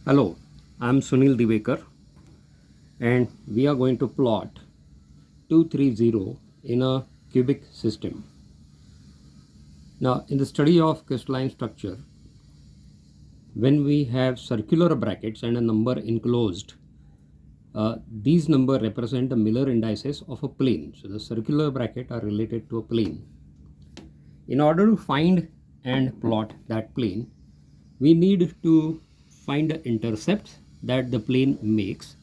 Hello, I'm Sunil Divekar and we are going to plot 230 in a cubic system. Now, in the study of crystalline structure, when we have circular brackets and a number enclosed, these numbers represent the Miller indices of a plane. So, the circular bracket are related to a plane. In order to find and plot that plane, we need to find the intercepts that the plane makes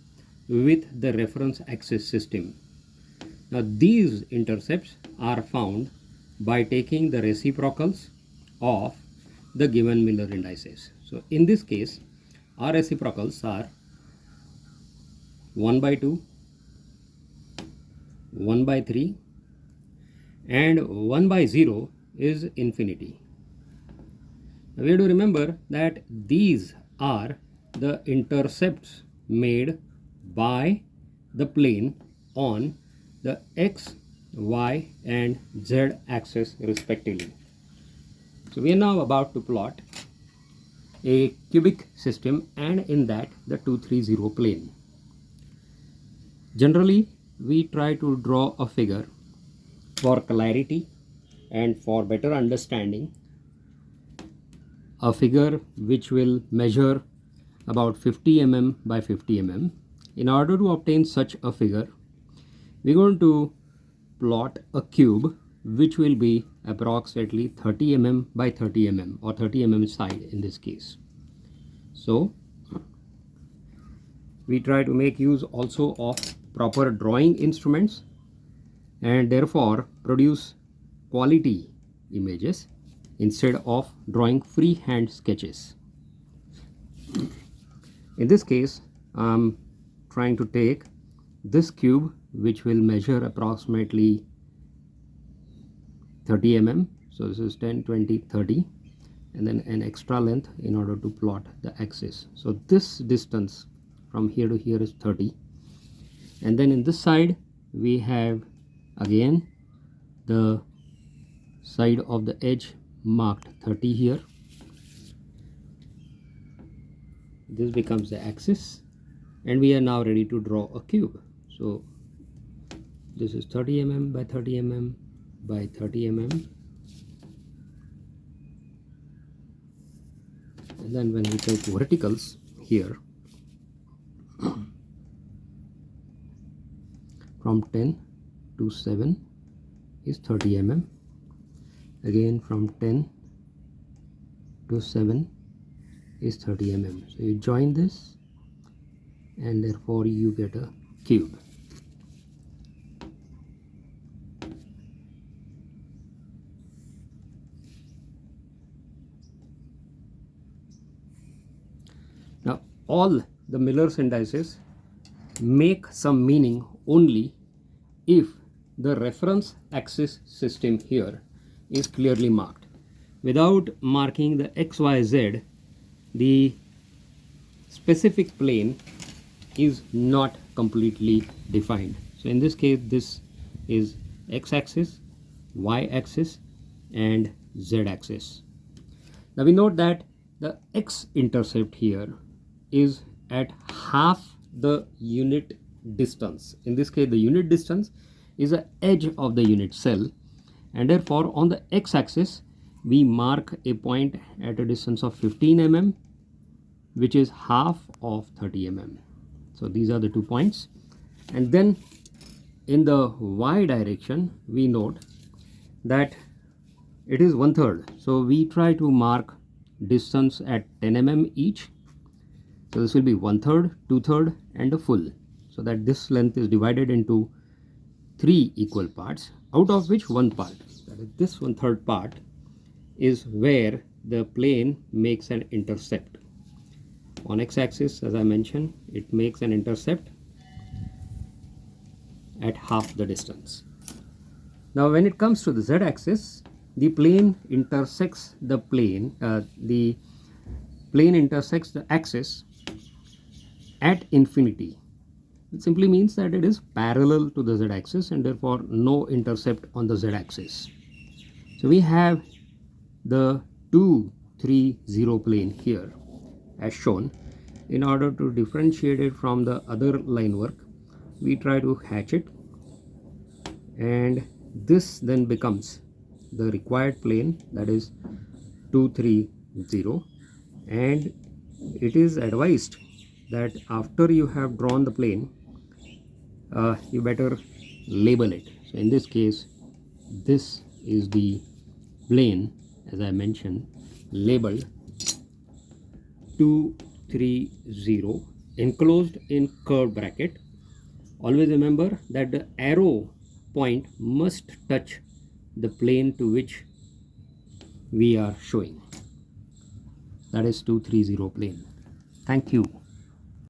with the reference axis system. Now these intercepts are found by taking the reciprocals of the given Miller indices. So in this case, our reciprocals are 1 by 2, 1 by 3 and 1 by 0 is infinity. Now we have to remember that these are the intercepts made by the plane on the x, y and z axis respectively. So we are now about to plot a cubic system and in that the 230 plane. Generally we try to draw a figure for clarity and for better understanding, a figure which will measure about 50 mm by 50 mm. In order to obtain such a figure, we're going to plot a cube which will be approximately 30 mm by 30 mm or 30 mm side in this case. So we try to make use also of proper drawing instruments and therefore produce quality images instead of drawing freehand sketches. In this case, I'm trying to take this cube which will measure approximately 30 mm. So this is 10, 20, 30 and then an extra length in order to plot the axis. So this distance from here to here is 30 and then in this side we have again the side of the edge marked 30 here. This becomes the axis and we are now ready to draw a cube. So this is 30 mm by 30 mm by 30 mm and then when we take verticals here from 10 to 7 is 30 mm, again from 10 to 7 is 30 mm. So you join this and therefore you get a cube. Now all the Miller's indices make some meaning only if the reference axis system here is clearly marked. Without marking the x, y, z, the specific plane is not completely defined. So in this case, this is x-axis, y-axis and z-axis. Now we note that the x-intercept here is at half the unit distance. In this case, the unit distance is the edge of the unit cell and therefore on the x-axis we mark a point at a distance of 15 mm which is half of 30 mm. So these are the 2 points and then in the y direction we note that it is 1/3. So we try to mark distance at 10 mm each. So this will be 1/3, 2/3 and a full, so that this length is divided into 3 equal parts, out of which one part, that is this 1/3 part, is where the plane makes an intercept. On x-axis, as I mentioned, it makes an intercept at half the distance. Now when it comes to the z-axis, the plane intersects the plane, intersects the axis at infinity. It simply means that it is parallel to the z-axis and therefore no intercept on the z-axis. So we have the 230 plane here as shown, In order to differentiate it from the other line work, we try to hatch it, and this then becomes the required plane, that is 230, and it is advised that after you have drawn the plane, you better label it. So in this case, this is the plane, as I mentioned, labeled 230, enclosed in curved bracket. Always remember that the arrow point must touch the plane to which we are showing, that is 230 plane. Thank you.